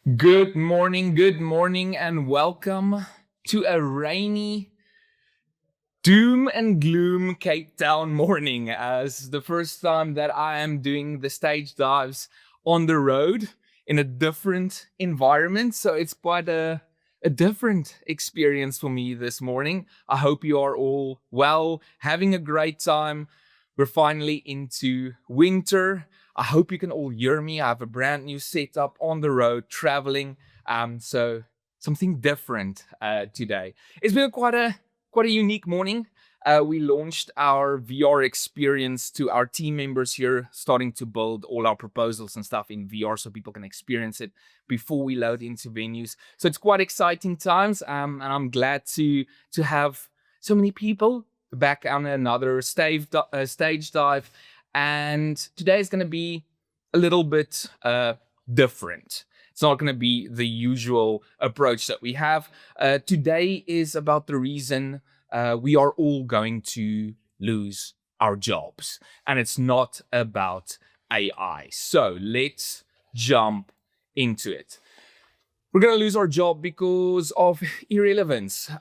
Good morning, and welcome to a rainy, doom and gloom Cape Town morning. As the first time that I am doing the stage dives on the road in a different environment, so it's quite a different experience for me this morning. I hope you are all well, having a great time. We're finally into winter. I hope you can all hear me. I have a brand new setup on the road traveling. So something different today. It's been quite a unique morning. We launched our VR experience to our team members here, starting to build all our proposals and stuff in VR so people can experience it before we load into venues. So it's quite exciting times, and I'm glad to have so many people back on another stage dive. And today is going to be a little bit different. It's not going to be the usual approach that we have. Today is about the reason we are all going to lose our jobs. And it's not about AI. So let's jump into it. We're going to lose our job because of irrelevance.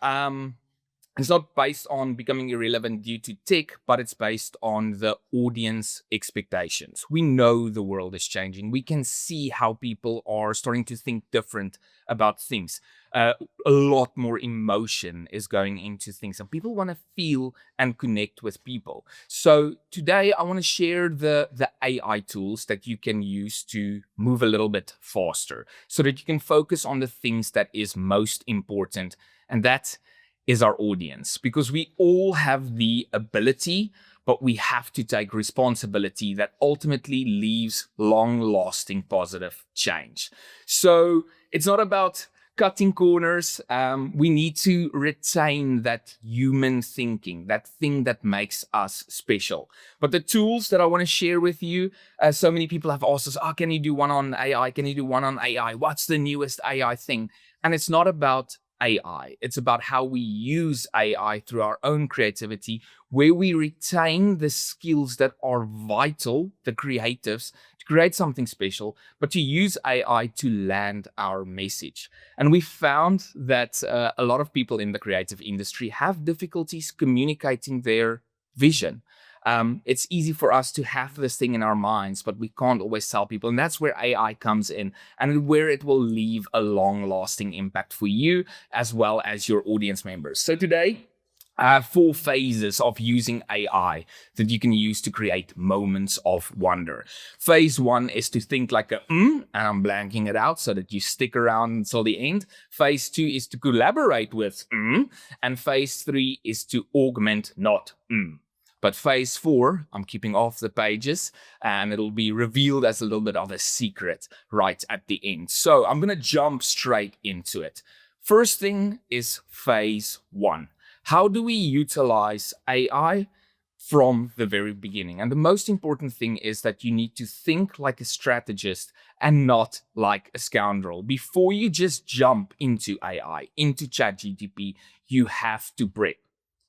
It's not based on becoming irrelevant due to tech, but it's based on the audience expectations. We know the world is changing. We can see how people are starting to think different about things. A lot more emotion is going into things, and people want to feel and connect with people. So today I want to share the AI tools that you can use to move a little bit faster so that you can focus on the things that is most important, and that is our audience, because we all have the ability, but we have to take responsibility that ultimately leaves long-lasting positive change. So it's not about cutting corners. We need to retain that human thinking, that thing that makes us special. But the tools that I want to share with you, so many people have asked us, can you do one on AI? Can you do one on AI? What's the newest AI thing? And it's not about AI. It's about how we use AI through our own creativity, where we retain the skills that are vital, the creatives, to create something special, but to use AI to land our message. And we found that a lot of people in the creative industry have difficulties communicating their vision. It's easy for us to have this thing in our minds, but we can't always tell people. And that's where AI comes in, and where it will leave a long lasting impact for you as well as your audience members. So today, I have 4 phases of using AI that you can use to create moments of wonder. Phase 1 is to think like and I'm blanking it out so that you stick around until the end. Phase 2 is to collaborate with and phase 3 is to augment, not But phase 4, I'm keeping off the pages, and it'll be revealed as a little bit of a secret right at the end. So I'm going to jump straight into it. First thing is phase 1. How do we utilize AI from the very beginning? And the most important thing is that you need to think like a strategist and not like a scoundrel. Before you just jump into AI, into ChatGPT, you have to prep,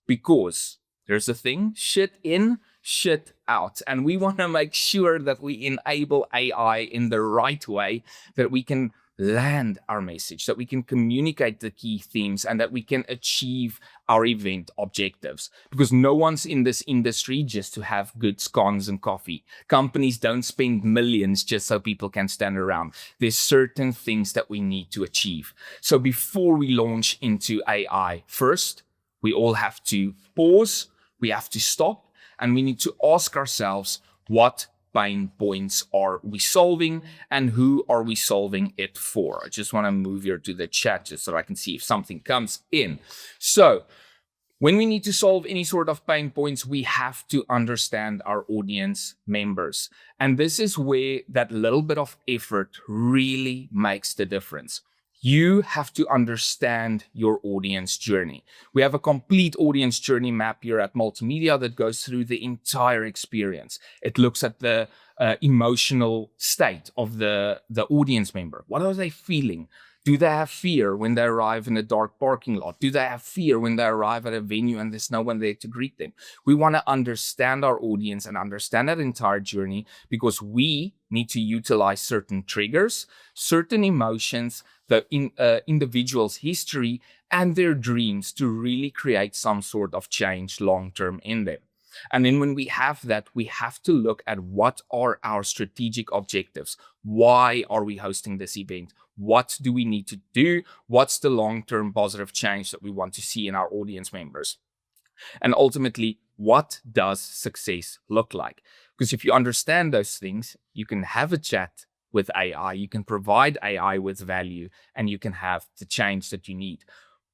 because there's a thing, shit in, shit out. And we want to make sure that we enable AI in the right way, that we can land our message, that we can communicate the key themes, and that we can achieve our event objectives. Because no one's in this industry just to have good scones and coffee. Companies don't spend millions just so people can stand around. There's certain things that we need to achieve. So before we launch into AI, first, we all have to pause. We have to stop, and we need to ask ourselves, what pain points are we solving, and who are we solving it for? I just want to move here to the chat just so I can see if something comes in. So when we need to solve any sort of pain points, we have to understand our audience members. And this is where that little bit of effort really makes the difference. You have to understand your audience journey. We have a complete audience journey map here at Multimedia that goes through the entire experience. It looks at the emotional state of the audience member. What are they feeling? Do they have fear when they arrive in a dark parking lot? Do they have fear when they arrive at a venue and there's no one there to greet them? We want to understand our audience and understand that entire journey, because we need to utilize certain triggers, certain emotions, the individual's history, and their dreams to really create some sort of change long term in them. And then when we have that, we have to look at what are our strategic objectives. Why are we hosting this event? What do we need to do? What's the long-term positive change that we want to see in our audience members? And ultimately, what does success look like? Because if you understand those things, you can have a chat with AI, you can provide AI with value, and you can have the change that you need.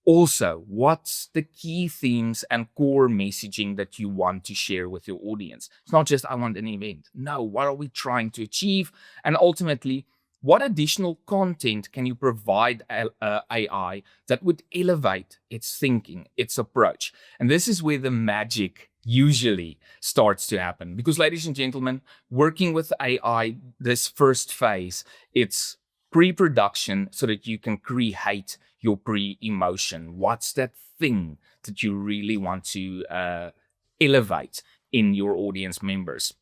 Also, what's the key themes and core messaging that you want to share with your audience? It's not just, I want an event. No, what are we trying to achieve? And ultimately, what additional content can you provide AI that would elevate its thinking, its approach? And this is where the magic usually starts to happen. Because, ladies and gentlemen, working with AI, this first phase, it's pre-production so that you can create your pre-emotion. What's that thing that you really want to elevate in your audience members?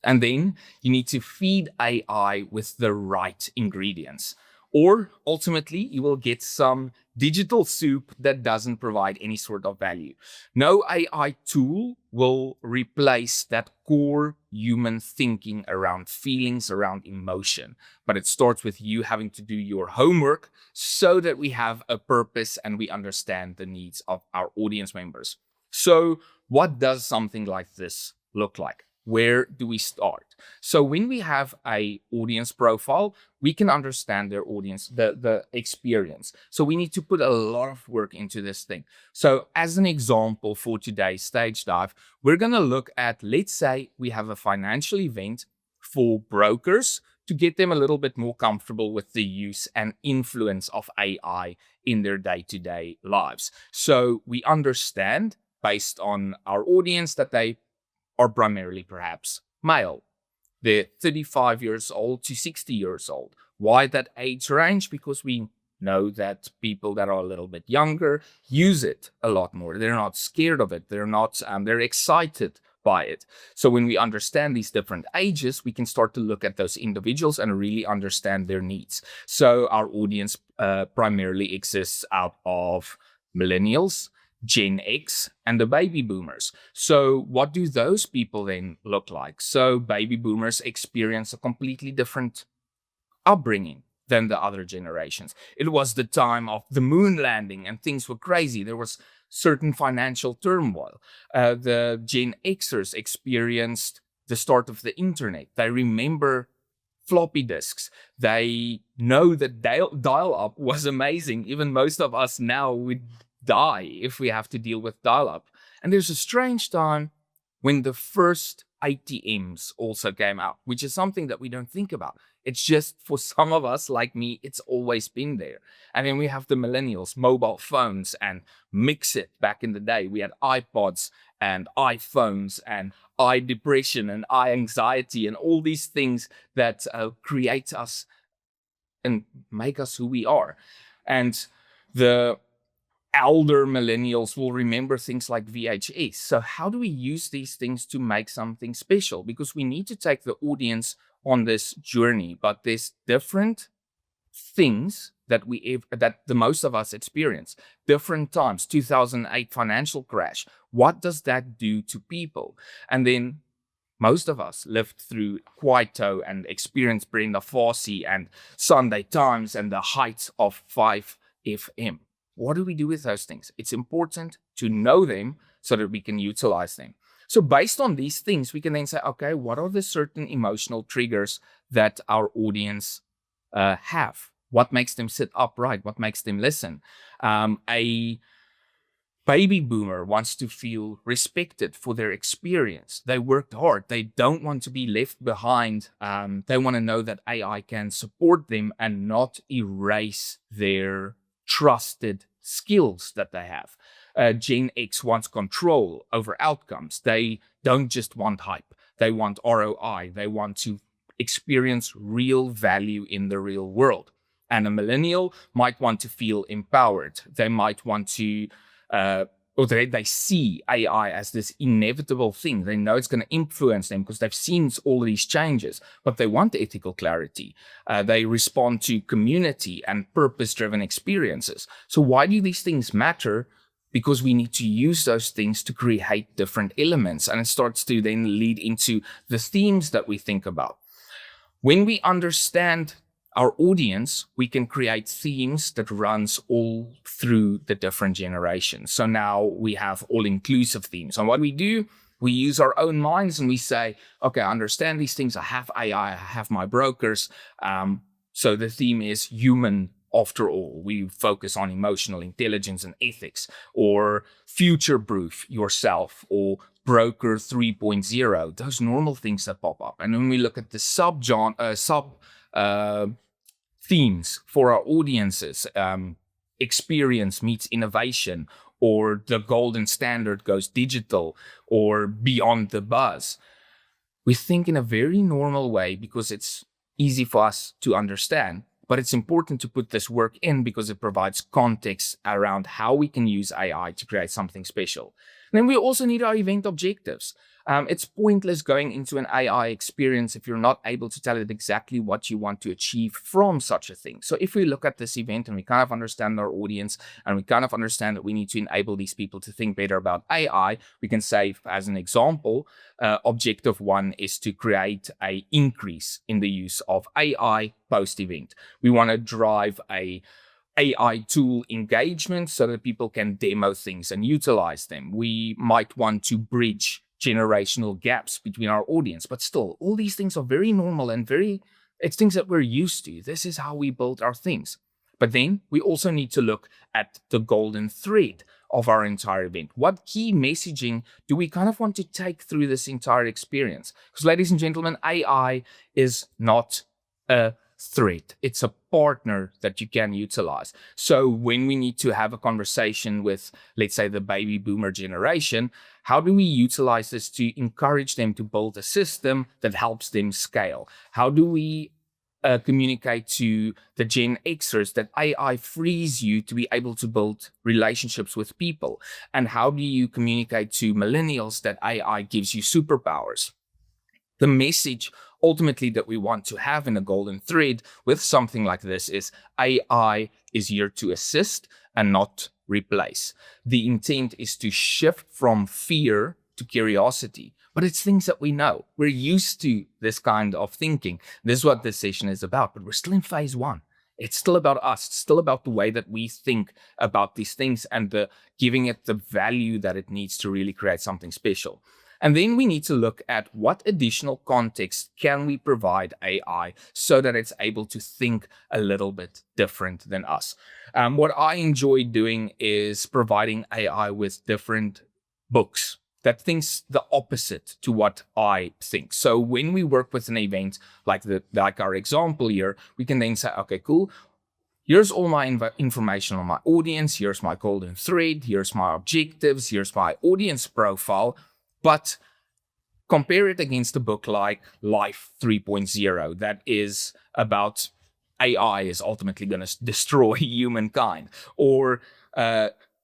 And then you need to feed AI with the right ingredients. Or ultimately, you will get some digital soup that doesn't provide any sort of value. No AI tool will replace that core human thinking around feelings, around emotion. But it starts with you having to do your homework so that we have a purpose and we understand the needs of our audience members. So, what does something like this look like? Where do we start? So when we have a audience profile, we can understand their audience, the experience. So we need to put a lot of work into this thing. So as an example for today's stage dive, we're going to look at, let's say we have a financial event for brokers to get them a little bit more comfortable with the use and influence of AI in their day-to-day lives. So we understand based on our audience that they are primarily perhaps male. They're 35 years old to 60 years old. Why that age range? Because we know that people that are a little bit younger use it a lot more. They're not scared of it. They're excited by it. So when we understand these different ages, we can start to look at those individuals and really understand their needs. So our audience primarily exists out of millennials, Gen X, and the baby boomers. So what do those people then look like? So baby boomers experience a completely different upbringing than the other generations. It was the time of the moon landing and things were crazy. There was certain financial turmoil. The Gen Xers experienced the start of the internet. They remember floppy disks. They know that dial-up was amazing. Even most of us now would die if we have to deal with dial-up. And there's a strange time when the first ATMs also came out, which is something that we don't think about. It's just for some of us, like me, it's always been there. And then we have the millennials, mobile phones, and mix it back in the day. We had iPods and iPhones and depression and anxiety and all these things that create us and make us who we are. And the elder millennials will remember things like VHS. So how do we use these things to make something special? Because we need to take the audience on this journey, but there's different things that the most of us experience. Different times, 2008 financial crash. What does that do to people? And then most of us lived through Kwaito and experienced Brenda Fassie and Sunday Times and the height of 5FM. What do we do with those things? It's important to know them so that we can utilize them. So based on these things, we can then say, okay, what are the certain emotional triggers that our audience have? What makes them sit upright? What makes them listen? A baby boomer wants to feel respected for their experience. They worked hard. They don't want to be left behind. They want to know that AI can support them and not erase their trusted skills that they have. Gen X wants control over outcomes. They don't just want hype. They want ROI. They want to experience real value in the real world. And a millennial might want to feel empowered. They might want to, or they see AI as this inevitable thing. They know it's going to influence them because they've seen all these changes, but they want ethical clarity. They respond to community and purpose-driven experiences. So why do these things matter? Because we need to use those things to create different elements, and it starts to then lead into the themes that we think about. When we understand our audience, we can create themes that runs all through the different generations. So now we have all-inclusive themes. And what we do, we use our own minds and we say, okay, I understand these things. I have AI, I have my brokers. So the theme is human after all. We focus on emotional intelligence and ethics, or future-proof yourself, or broker 3.0, those normal things that pop up. And when we look at the sub themes for our audiences, experience meets innovation, or the golden standard goes digital, or beyond the buzz. We think in a very normal way because it's easy for us to understand, but it's important to put this work in because it provides context around how we can use AI to create something special. And then we also need our event objectives. It's pointless going into an AI experience if you're not able to tell it exactly what you want to achieve from such a thing. So if we look at this event and we kind of understand our audience and we kind of understand that we need to enable these people to think better about AI, we can say, as an example, objective 1 is to create an increase in the use of AI post-event. We want to drive a AI tool engagement so that people can demo things and utilize them. We might want to bridge generational gaps between our audience, but still, all these things are very normal and it's things that we're used to. This is how we build our things. But then we also need to look at the golden thread of our entire event. What key messaging do we kind of want to take through this entire experience? Because, ladies and gentlemen, AI is not a threat. It's a partner that you can utilize. So when we need to have a conversation with, let's say, the baby boomer generation, how do we utilize this to encourage them to build a system that helps them scale? How do we communicate to the Gen Xers that AI frees you to be able to build relationships with people? And how do you communicate to millennials that AI gives you superpowers? The message ultimately that we want to have in a golden thread with something like this is AI is here to assist and not replace. The intent is to shift from fear to curiosity, but it's things that we know. We're used to this kind of thinking. This is what this session is about, but we're still in phase 1. It's still about us. It's still about the way that we think about these things and giving it the value that it needs to really create something special. And then we need to look at what additional context can we provide AI so that it's able to think a little bit different than us. What I enjoy doing is providing AI with different books that thinks the opposite to what I think. So when we work with an event like our example here, we can then say, okay, cool. Here's all my information on my audience. Here's my golden thread. Here's my objectives. Here's my audience profile. But compare it against a book like Life 3.0 that is about AI is ultimately going to destroy humankind. Or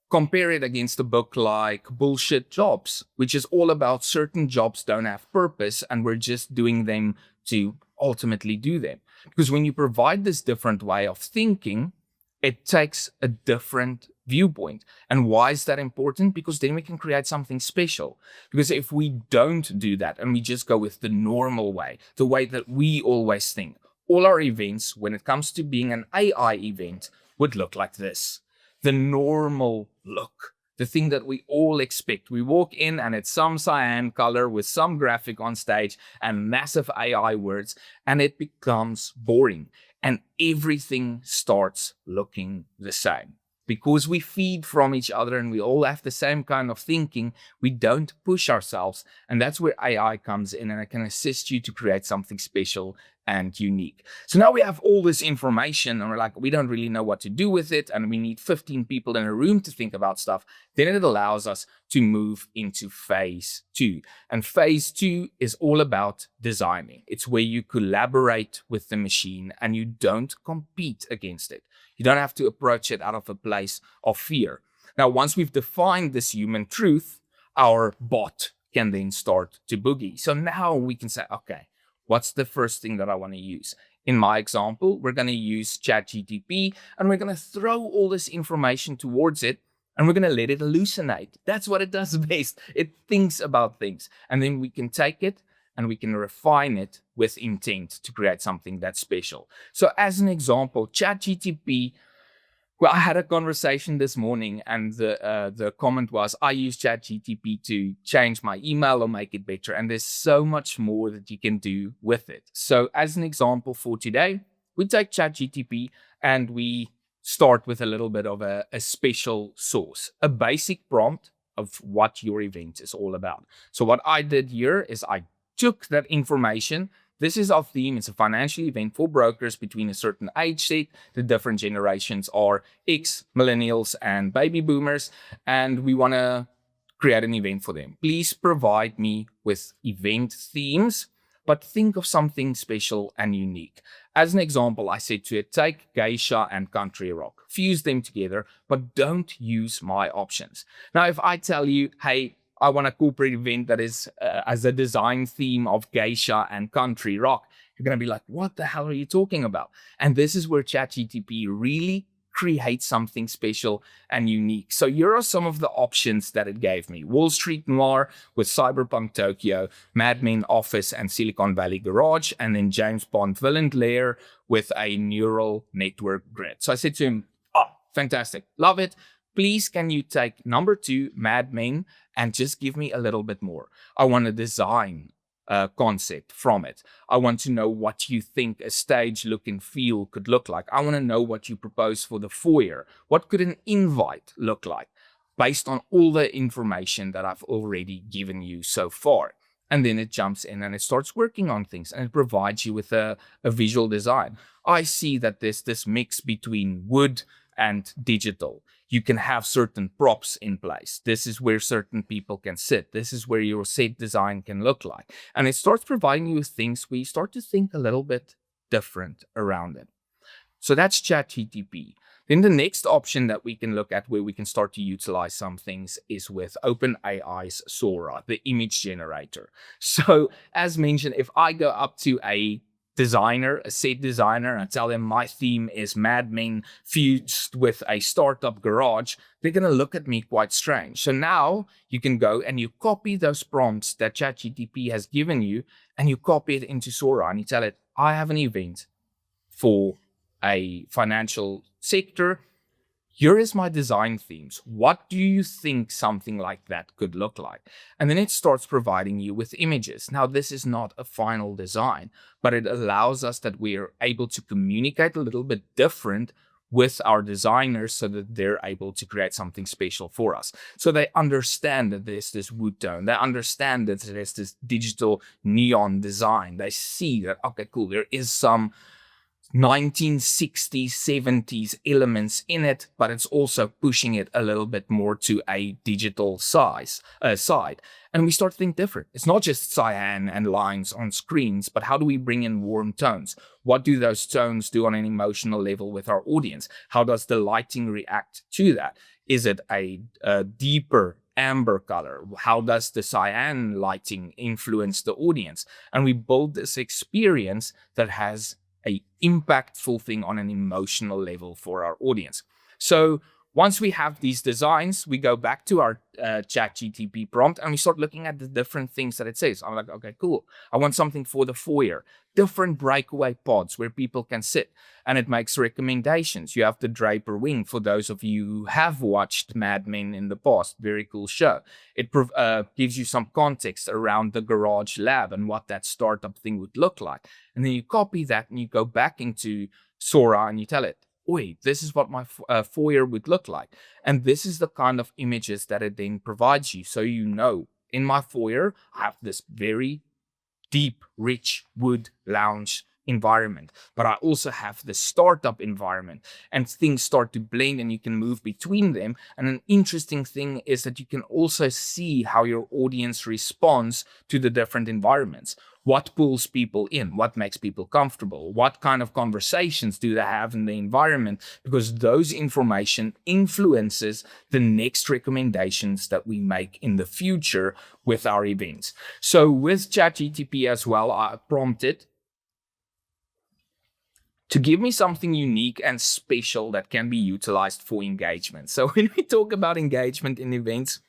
compare it against a book like Bullshit Jobs, which is all about certain jobs don't have purpose and we're just doing them to ultimately do them. Because when you provide this different way of thinking, it takes a different viewpoint. And why is that important? Because then we can create something special. Because if we don't do that and we just go with the normal way, the way that we always think, all our events, when it comes to being an AI event, would look like this. The normal look. The thing that we all expect. We walk in and it's some cyan color with some graphic on stage and massive AI words, and it becomes boring. And everything starts looking the same. Because we feed from each other and we all have the same kind of thinking, we don't push ourselves. And that's where AI comes in and it can assist you to create something special and unique. So now we have all this information and we're like, we don't really know what to do with it. And we need 15 people in a room to think about stuff. Then it allows us to move into phase two. And phase two is all about designing. It's where you collaborate with the machine and you don't compete against it. You don't have to approach it out of a place of fear. Now, once we've defined this human truth, our bot can then start to boogie. So now we can say, okay, what's the first thing that I want to use? In my example, we're going to use ChatGTP and we're going to throw all this information towards it and we're going to let it hallucinate. That's what it does best. It thinks about things. And then we can take it and we can refine it with intent to create something that's special. So as an example, ChatGTP, well, I had a conversation this morning and the comment was, I use ChatGTP to change my email or make it better. And there's so much more that you can do with it. So as an example for today, we take ChatGTP and we start with a little bit of a special source, a basic prompt of what your event is all about. So what I did here is I took that information. This is our theme. It's a financial event for brokers between a certain age set. The different generations are X, millennials, and baby boomers. And we want to create an event for them. Please provide me with event themes, but think of something special and unique. As an example, I said to it, take geisha and country rock, fuse them together, but don't use my options. Now, if I tell you, hey, I want a corporate event that is as a design theme of geisha and country rock, you're going to be like, what the hell are you talking about? And this is where ChatGTP really creates something special and unique. So here are some of the options that it gave me. Wall Street Noir with Cyberpunk Tokyo, Mad Men Office and Silicon Valley Garage, and then James Bond Villain Lair with a neural network grid. So I said to him, oh, fantastic, love it. Please, can you take number 2, Mad Men, and just give me a little bit more? I want to design a concept from it. I want to know what you think a stage look and feel could look like. I want to know what you propose for the foyer. What could an invite look like based on all the information that I've already given you so far? And then it jumps in and it starts working on things and it provides you with a visual design. I see that there's this mix between wood and digital. You can have certain props in place. This is where certain people can sit. This is where your set design can look like. And it starts providing you with things where you start to think a little bit different around it. So that's ChatGTP. Then the next option that we can look at where we can start to utilize some things is with OpenAI's Sora, the image generator. So as mentioned, if I go up to a designer, a set designer, and I tell them my theme is Mad Men fused with a startup garage, they're going to look at me quite strange. So now you can go and you copy those prompts that ChatGTP has given you and you copy it into Sora and you tell it, I have an event for a financial sector. Here is my design themes. What do you think something like that could look like? And then it starts providing you with images. Now, this is not a final design, but it allows us that we are able to communicate a little bit different with our designers so that they're able to create something special for us. So they understand that there's this wood tone. They understand that there's this digital neon design. They see that, okay, cool, there is some 1960s, 70s elements in it, but it's also pushing it a little bit more to a digital side. And we start to think different. It's not just cyan and lines on screens, but how do we bring in warm tones? What do those tones do on an emotional level with our audience? How does the lighting react to that? Is it a deeper amber color? How does the cyan lighting influence the audience? And we build this experience that has a impactful thing on an emotional level for our audience. So once we have these designs, we go back to our ChatGTP prompt and we start looking at the different things that it says. I'm like, okay, cool. I want something for the foyer, different breakaway pods where people can sit. And it makes recommendations. You have the Draper Wing for those of you who have watched Mad Men in the past. Very cool show. It gives you some context around the garage lab and what that startup thing would look like. And then you copy that and you go back into Sora and you tell it, wait, this is what my foyer would look like. And this is the kind of images that it then provides you. So you know, in my foyer, I have this very deep, rich wood lounge environment, but I also have the startup environment, and things start to blend and you can move between them. And an interesting thing is that you can also see how your audience responds to the different environments. What pulls people in? What makes people comfortable? What kind of conversations do they have in the environment? Because those information influences the next recommendations that we make in the future with our events. So with ChatGTP as well, I prompted to give me something unique and special that can be utilized for engagement. So when we talk about engagement in events,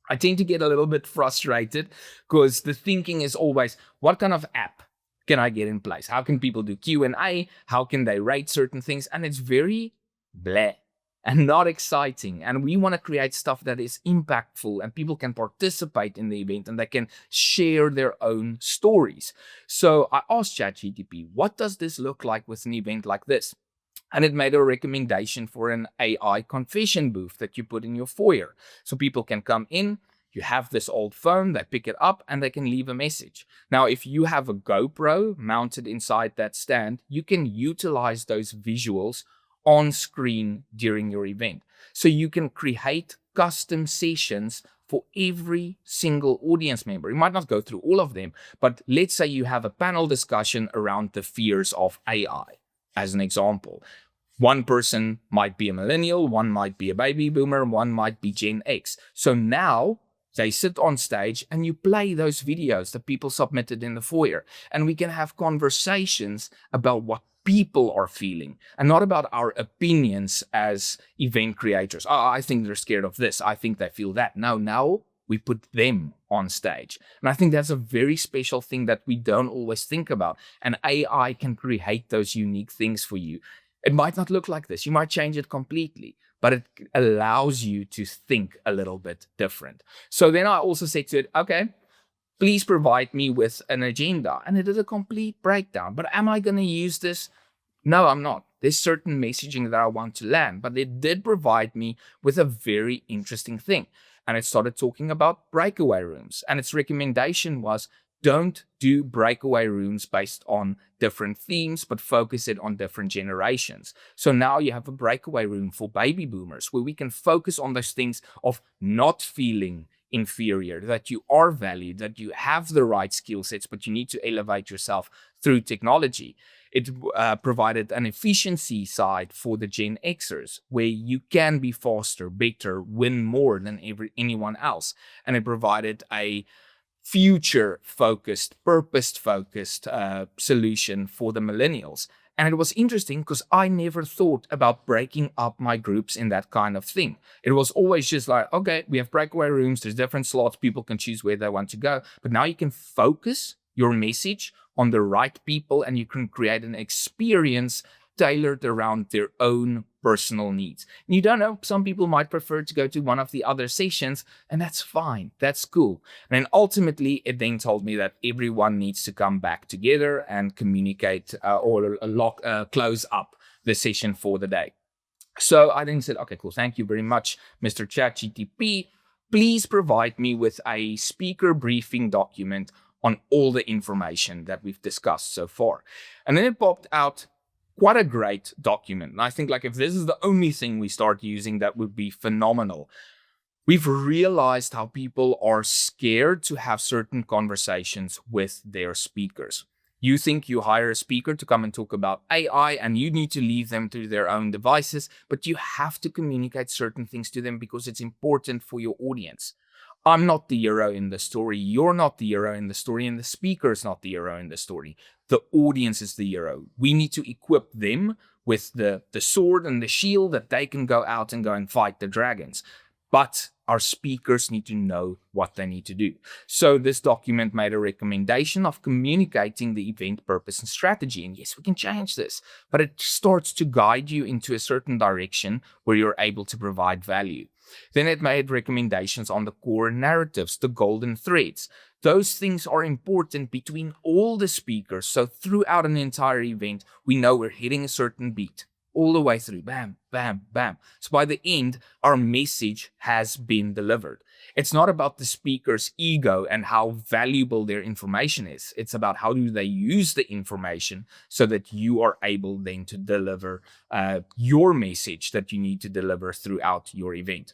I tend to get a little bit frustrated because the thinking is always, what kind of app can I get in place? How can people do Q&A? How can they rate certain things? And it's very bleh and not exciting. And we want to create stuff that is impactful and people can participate in the event and they can share their own stories. So I asked ChatGTP, what does this look like with an event like this? And it made a recommendation for an AI confession booth that you put in your foyer. So people can come in, you have this old phone, they pick it up and they can leave a message. Now, if you have a GoPro mounted inside that stand, you can utilize those visuals on screen during your event. So you can create custom sessions for every single audience member. You might not go through all of them, but let's say you have a panel discussion around the fears of AI, as an example. One person might be a millennial, one might be a baby boomer, one might be Gen X. So now they sit on stage and you play those videos that people submitted in the foyer. And we can have conversations about what people are feeling and not about our opinions as event creators. Oh, I think they're scared of this. I think they feel that. No, now we put them on stage. And I think that's a very special thing that we don't always think about. And AI can create those unique things for you. It might not look like this. You might change it completely, but it allows you to think a little bit different. So then I also said to it, okay, please provide me with an agenda. And it did a complete breakdown. But am I going to use this? No, I'm not. There's certain messaging that I want to land, but it did provide me with a very interesting thing. And it started talking about breakaway rooms. And its recommendation was, don't do breakaway rooms based on different themes, but focus it on different generations. So now you have a breakaway room for baby boomers where we can focus on those things of not feeling inferior, that you are valued, that you have the right skill sets, but you need to elevate yourself through technology. It provided an efficiency side for the Gen Xers where you can be faster, better, win more than anyone else. And it provided a future-focused, purpose-focused solution for the millennials. And it was interesting because I never thought about breaking up my groups in that kind of thing. It was always just like, okay, we have breakaway rooms, there's different slots, people can choose where they want to go. But now you can focus your message on the right people and you can create an experience tailored around their own personal needs. And you don't know, some people might prefer to go to one of the other sessions, and that's fine. That's cool. And then ultimately, it then told me that everyone needs to come back together and communicate or close up the session for the day. So I then said, okay, cool. Thank you very much, Mr. ChatGTP. Please provide me with a speaker briefing document on all the information that we've discussed so far. And then it popped out quite a great document. And I think like if this is the only thing we start using, that would be phenomenal. We've realized how people are scared to have certain conversations with their speakers. You think you hire a speaker to come and talk about AI and you need to leave them to their own devices, but you have to communicate certain things to them because it's important for your audience. I'm not the hero in the story. You're not the hero in the story. And the speaker is not the hero in the story. The audience is the hero. We need to equip them with the sword and the shield that they can go out and go and fight the dragons. But our speakers need to know what they need to do. So this document made a recommendation of communicating the event purpose and strategy. And yes, we can change this, but it starts to guide you into a certain direction where you're able to provide value. Then it made recommendations on the core narratives, the golden threads. Those things are important between all the speakers. So throughout an entire event, we know we're hitting a certain beat all the way through. Bam, bam, bam. So by the end, our message has been delivered. It's not about the speaker's ego and how valuable their information is. It's about how do they use the information so that you are able then to deliver your message that you need to deliver throughout your event.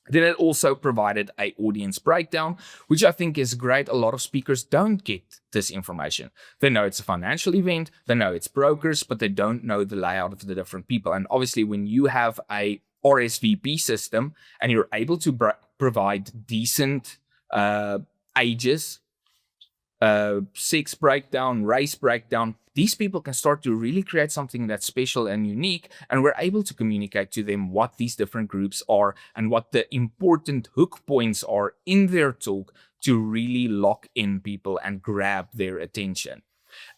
Then it also provided a audience breakdown, which I think is great. A lot of speakers don't get this information. They know it's a financial event, they know it's brokers, but they don't know the layout of the different people. And obviously, when you have a RSVP system and you're able to provide decent ages, sex breakdown, race breakdown, these people can start to really create something that's special and unique. And we're able to communicate to them what these different groups are and what the important hook points are in their talk to really lock in people and grab their attention.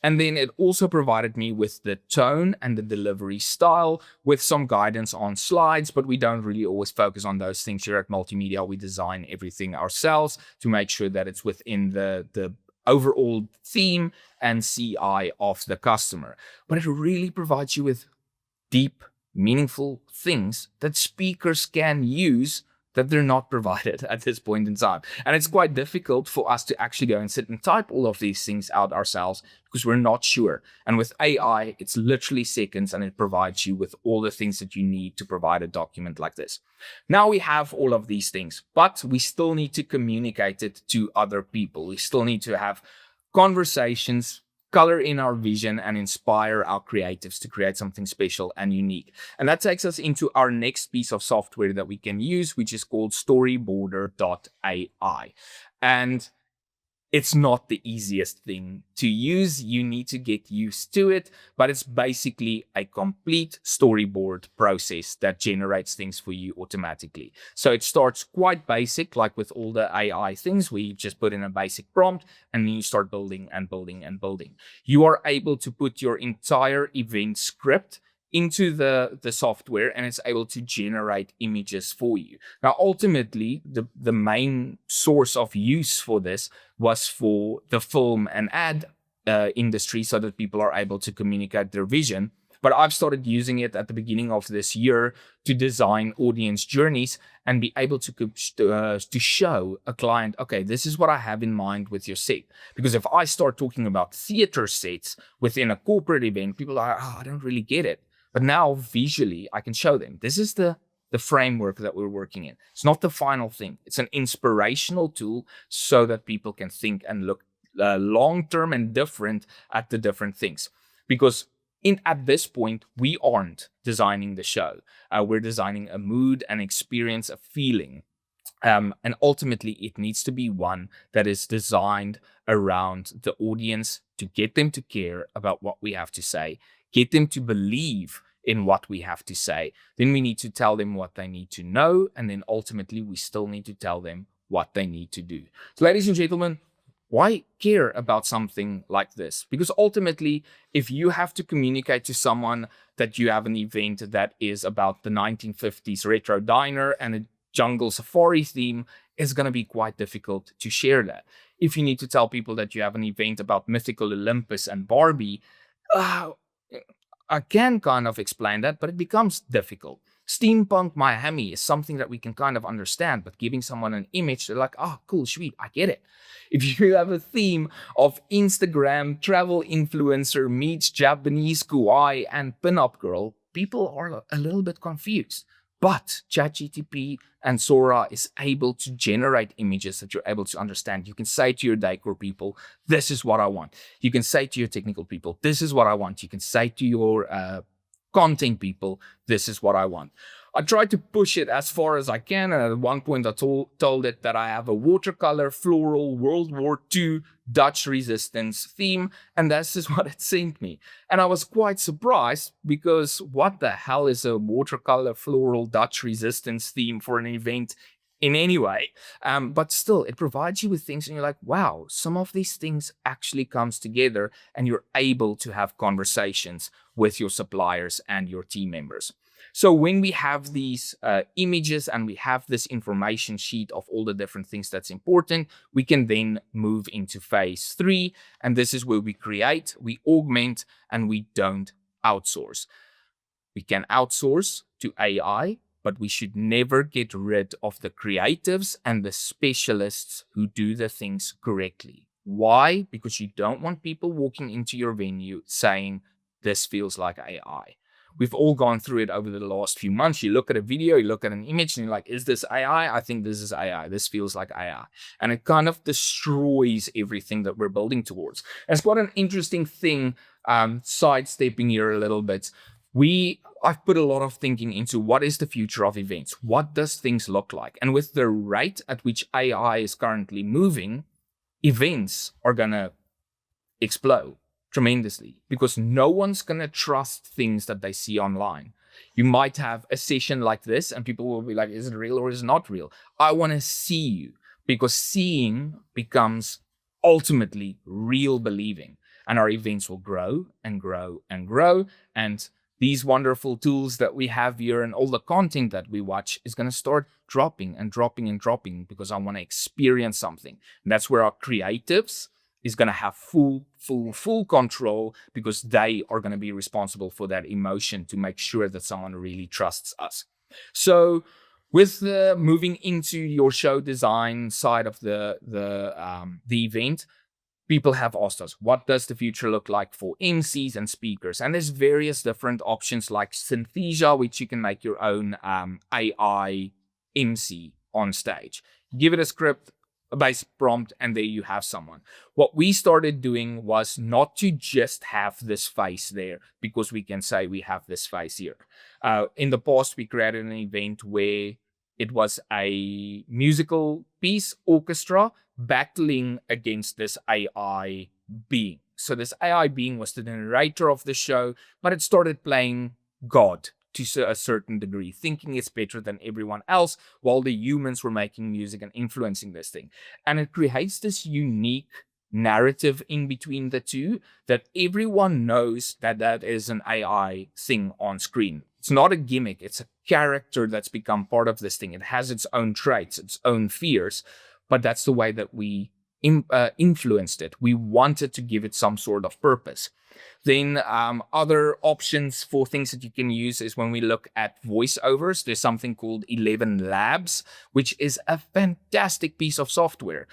And then it also provided me with the tone and the delivery style with some guidance on slides, but we don't really always focus on those things here at Multimedia. We design everything ourselves to make sure that it's within the overall theme and CI of the customer. But it really provides you with deep, meaningful things that speakers can use that they're not provided at this point in time. And it's quite difficult for us to actually go and sit and type all of these things out ourselves because we're not sure. And with AI, it's literally seconds and it provides you with all the things that you need to provide a document like this. Now we have all of these things, but we still need to communicate it to other people. We still need to have conversations, color in our vision, and inspire our creatives to create something special and unique. And that takes us into our next piece of software that we can use, which is called storyboarder.ai. And it's not the easiest thing to use. You need to get used to it, but it's basically a complete storyboard process that generates things for you automatically. So it starts quite basic, like with all the AI things, where you just put in a basic prompt and then you start building and building and building. You are able to put your entire event script into the software and it's able to generate images for you. Now, ultimately, the main source of use for this was for the film and ad industry so that people are able to communicate their vision. But I've started using it at the beginning of this year to design audience journeys and be able to show a client, okay, this is what I have in mind with your set. Because if I start talking about theater sets within a corporate event, people are, oh, I don't really get it. But now visually, I can show them. This is the framework that we're working in. It's not the final thing. It's an inspirational tool so that people can think and look long-term and different at the different things. Because at this point, we aren't designing the show. We're designing a mood, an experience, a feeling. And ultimately, it needs to be one that is designed around the audience to get them to care about what we have to say, get them to believe in what we have to say. Then we need to tell them what they need to know. And then ultimately, we still need to tell them what they need to do. So, ladies and gentlemen, why care about something like this? Because ultimately, if you have to communicate to someone that you have an event that is about the 1950s retro diner and a jungle safari theme, it's going to be quite difficult to share that. If you need to tell people that you have an event about mythical Olympus and Barbie, I can kind of explain that, but it becomes difficult. Steampunk Miami is something that we can kind of understand, but giving someone an image, they're like, oh, cool, sweet, I get it. If you have a theme of Instagram travel influencer meets Japanese kawaii and pinup girl, people are a little bit confused. But ChatGTP and Sora is able to generate images that you're able to understand. You can say to your decor people, this is what I want. You can say to your technical people, this is what I want. You can say to your content people, this is what I want. I tried to push it as far as I can. And at one point, I told it that I have a watercolor, floral, World War II, Dutch resistance theme. And this is what it sent me. And I was quite surprised because what the hell is a watercolor, floral, Dutch resistance theme for an event in any way? But still, it provides you with things and you're like, wow, some of these things actually comes together and you're able to have conversations with your suppliers and your team members. So when we have these images and we have this information sheet of all the different things that's important, we can then move into phase 3. And this is where we create, we augment, and we don't outsource. We can outsource to AI, but we should never get rid of the creatives and the specialists who do the things correctly. Why? Because you don't want people walking into your venue saying, this feels like AI. We've all gone through it over the last few months. You look at a video, you look at an image, and you're like, is this AI? I think this is AI. This feels like AI. And it kind of destroys everything that we're building towards. And it's quite an interesting thing, sidestepping here a little bit. I've put a lot of thinking into what is the future of events? What does things look like? And with the rate at which AI is currently moving, events are going to explode tremendously because no one's going to trust things that they see online. You might have a session like this and people will be like, is it real or is it not real? I want to see you, because seeing becomes ultimately real believing, and our events will grow and grow and grow. And these wonderful tools that we have here and all the content that we watch is going to start dropping and dropping and dropping because I want to experience something. And that's where our creatives is going to have full control, because they are going to be responsible for that emotion to make sure that someone really trusts us. So with moving into your show design side of the event, people have asked us, what does the future look like for MCs and speakers? And there's various different options like Synthesia, which you can make your own AI MC on stage. Give it a script, a basic prompt, and there you have someone. What we started doing was not to just have this face there because we can say we have this face here. In the past, we created an event where it was a musical piece, orchestra, battling against this AI being. So this AI being was the narrator of the show, but it started playing God to a certain degree, thinking it's better than everyone else, while the humans were making music and influencing this thing. And it creates this unique narrative in between the two that everyone knows that that is an AI thing on screen. It's not a gimmick. It's a character that's become part of this thing. It has its own traits, its own fears, but that's the way that we influenced it. We wanted to give it some sort of purpose. Then other options for things that you can use is when we look at voiceovers, there's something called 11 Labs, which is a fantastic piece of software.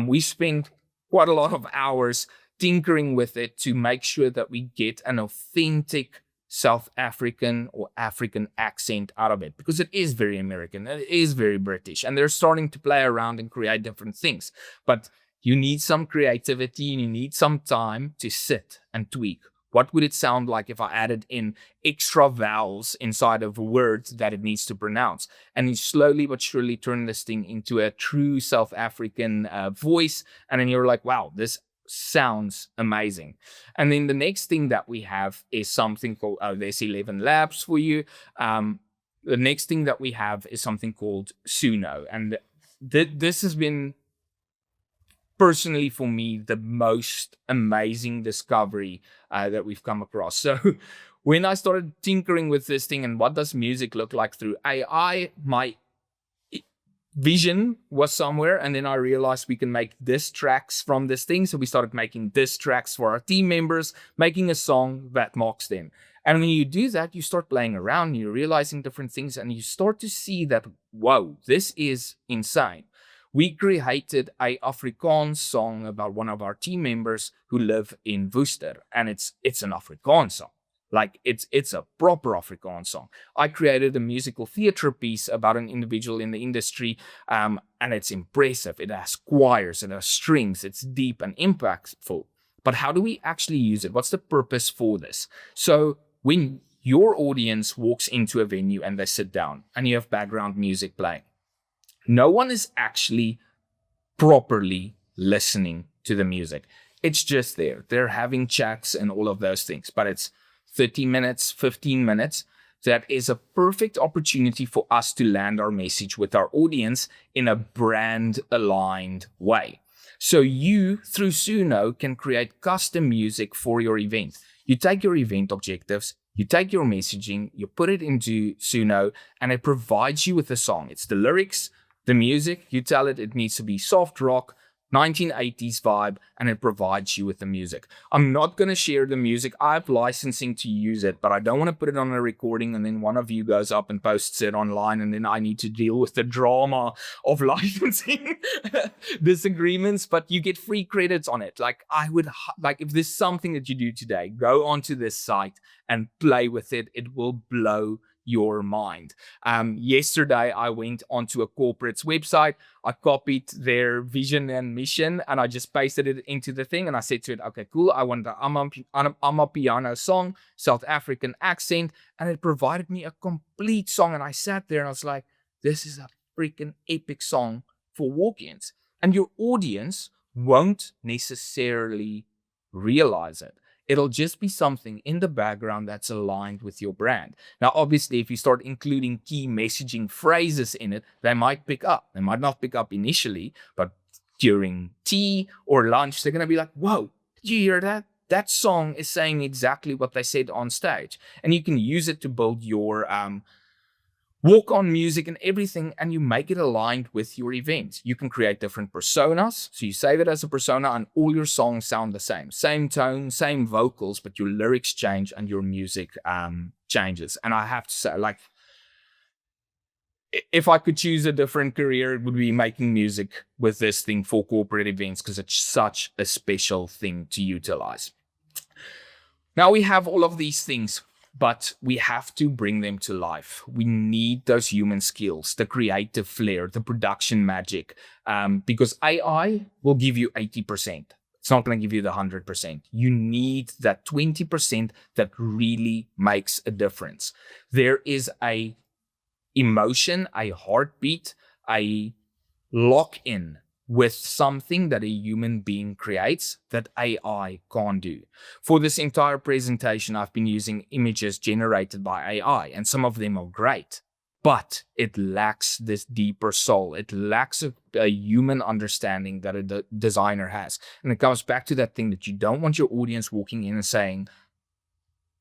We spent quite a lot of hours tinkering with it to make sure that we get an authentic South African or African accent out of it, because it is very American, it is very British, and they're starting to play around and create different things. But you need some creativity and you need some time to sit and tweak. What would it sound like if I added in extra vowels inside of words that it needs to pronounce? And you slowly but surely turn this thing into a true South African voice. And then you're like, wow, this sounds amazing. And then the next thing that we have is something called, there's 11 Labs for you. The next thing that we have is something called Suno. And this has been, personally for me, the most amazing discovery that we've come across. So when I started tinkering with this thing and what does music look like through AI, my vision was somewhere, and then I realized we can make diss tracks from this thing. So we started making diss tracks for our team members, making a song that mocks them. And when you do that, you start playing around, you're realizing different things, and you start to see that, whoa, this is insane. We created a Afrikaans song about one of our team members who live in Worcester, and it's an Afrikaans song. Like it's a proper Afrikaans song. I created a musical theater piece about an individual in the industry, and it's impressive. It has choirs, it has strings, it's deep and impactful. But how do we actually use it? What's the purpose for this? So when your audience walks into a venue and they sit down and you have background music playing, no one is actually properly listening to the music. It's just there. They're having chats and all of those things, but it's 30 minutes, 15 minutes. That is a perfect opportunity for us to land our message with our audience in a brand aligned way. So you, through Suno, can create custom music for your event. You take your event objectives, you take your messaging, you put it into Suno, and it provides you with a song. It's the lyrics, the music. You tell it needs to be soft rock, 1980s vibe, and it provides you with the music. I'm not going to share the music. I have licensing to use it, but I don't want to put it on a recording and then one of you goes up and posts it online and then I need to deal with the drama of licensing disagreements, but you get free credits on it. Like if there's something that you do today, go onto this site and play with it. It will blow your mind. Yesterday, I went onto a corporate's website. I copied their vision and mission and I just pasted it into the thing. And I said to it, okay, cool. I want the Amapiano song, South African accent. And it provided me a complete song. And I sat there and I was like, this is a freaking epic song for walk-ins. And your audience won't necessarily realize it. It'll just be something in the background that's aligned with your brand. Now, obviously, if you start including key messaging phrases in it, they might pick up. They might not pick up initially, but during tea or lunch, they're going to be like, whoa, did you hear that? That song is saying exactly what they said on stage. And you can use it to build your walk on music and everything, and you make it aligned with your event. You can create different personas. So you save it as a persona and all your songs sound the same. Same tone, same vocals, but your lyrics change and your music changes. And I have to say, like, if I could choose a different career, it would be making music with this thing for corporate events because it's such a special thing to utilize. Now we have all of these things, but we have to bring them to life. We need those human skills, the creative flair, the production magic, because AI will give you 80%. It's not going to give you the 100%. You need that 20% that really makes a difference. There is a emotion, a heartbeat, a lock-in with something that a human being creates that AI can't do. For this entire presentation, I've been using images generated by AI, and some of them are great, but it lacks this deeper soul. It lacks a human understanding that a designer has. And it comes back to that thing that you don't want your audience walking in and saying,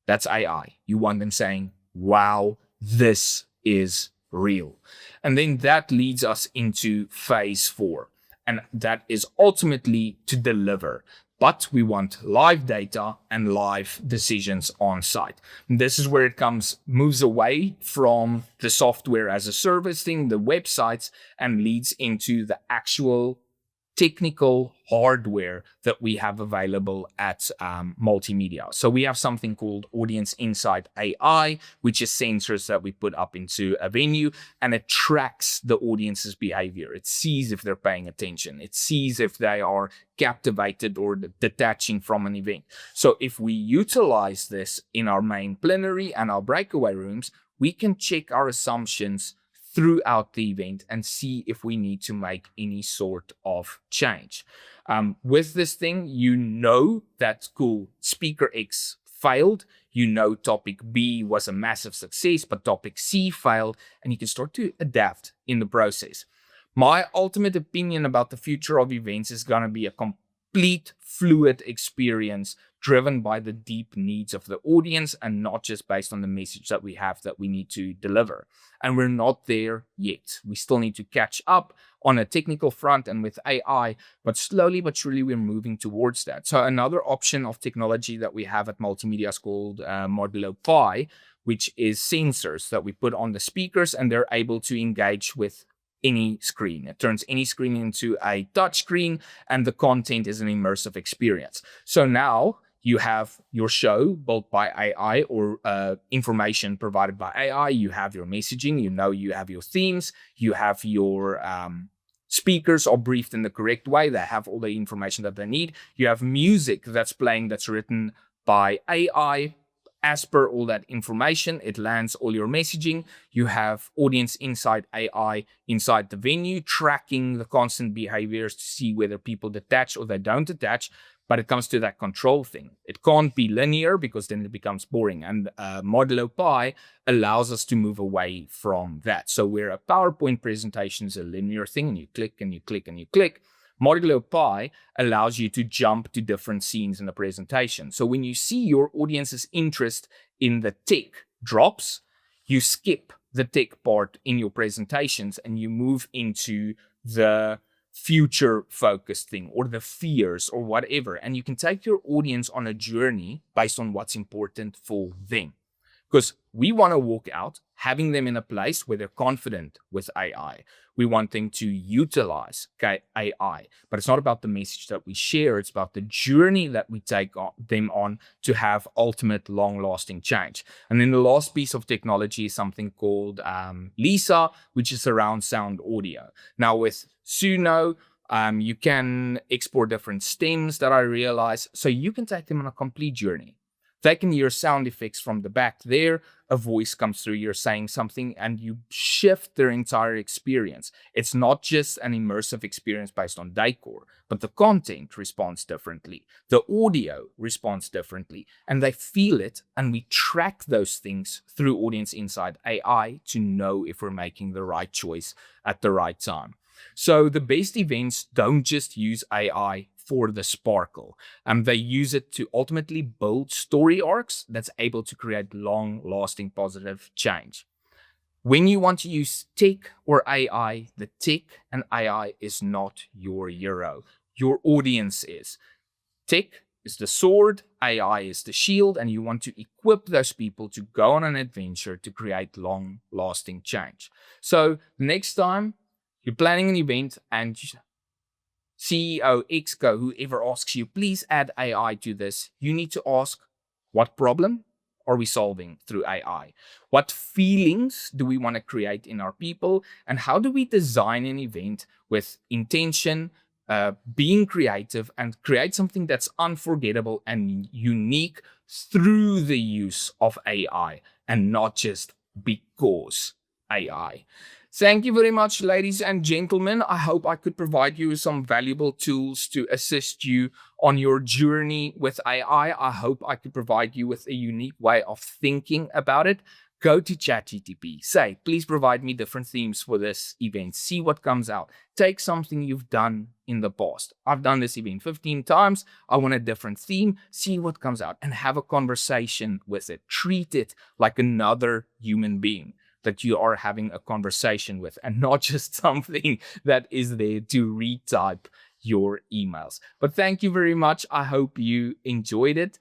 that's AI. You want them saying, wow, this is real. And then that leads us into phase 4. And that is ultimately to deliver. But we want live data and live decisions on site. And this is where it moves away from the software as a service thing, the websites, and leads into the actual technical hardware that we have available at multimedia. So we have something called Audience Insight AI, which is sensors that we put up into a venue, and it tracks the audience's behavior. It sees if they're paying attention. It sees if they are captivated or detaching from an event. So if we utilize this in our main plenary and our breakaway rooms, we can check our assumptions throughout the event and see if we need to make any sort of change. With this thing, you know that cool, speaker X failed. You know topic B was a massive success, but topic C failed, and you can start to adapt in the process. My ultimate opinion about the future of events is going to be a complete fluid experience driven by the deep needs of the audience and not just based on the message that we have that we need to deliver. And we're not there yet. We still need to catch up on a technical front and with AI, but slowly but surely we're moving towards that. So another option of technology that we have at Multimedia is called Modulo Pi, which is sensors that we put on the speakers and they're able to engage with any screen. It turns any screen into a touch screen and the content is an immersive experience. So now you have your show built by AI or information provided by AI. You have your messaging, you have your themes, you have your speakers are briefed in the correct way. They have all the information that they need. You have music that's playing that's written by AI. As per all that information, it lands all your messaging. You have Audience Insight AI inside the venue, tracking the constant behaviors to see whether people detach or they don't detach. But it comes to that control thing. It can't be linear because then it becomes boring. And Modulo Pi allows us to move away from that. So where a PowerPoint presentation is a linear thing, and you click and you click and you click, Modulo Pi allows you to jump to different scenes in the presentation. So when you see your audience's interest in the tech drops, you skip the tech part in your presentations and you move into the future focused thing or the fears or whatever. And you can take your audience on a journey based on what's important for them. Because we want to walk out having them in a place where they're confident with AI. We want them to utilize AI, but it's not about the message that we share. It's about the journey that we take them on to have ultimate long lasting change. And then the last piece of technology is something called Lisa, which is around sound audio. Now with Suno, you can export different stems that I realize. So you can take them on a complete journey. They can hear sound effects from the back there. A voice comes through, you're saying something, and you shift their entire experience. It's not just an immersive experience based on decor, but the content responds differently. The audio responds differently, and they feel it. And we track those things through Audience Insight AI to know if we're making the right choice at the right time. So the best events don't just use AI for the sparkle. They use it to ultimately build story arcs that's able to create long-lasting positive change. When you want to use tech or AI, the tech and AI is not your hero. Your audience is. Tech is the sword, AI is the shield, and you want to equip those people to go on an adventure to create long-lasting change. So next time you're planning an event and CEO, Exco, whoever asks you, please add AI to this, you need to ask, what problem are we solving through AI? What feelings do we want to create in our people? And how do we design an event with intention, being creative, and create something that's unforgettable and unique through the use of AI and not just because AI? Thank you very much, ladies and gentlemen. I hope I could provide you with some valuable tools to assist you on your journey with AI. I hope I could provide you with a unique way of thinking about it. Go to ChatGPT, say, please provide me different themes for this event. See what comes out. Take something you've done in the past. I've done this event 15 times. I want a different theme. See what comes out and have a conversation with it. Treat it like another human being that you are having a conversation with, and not just something that is there to retype your emails. But thank you very much. I hope you enjoyed it.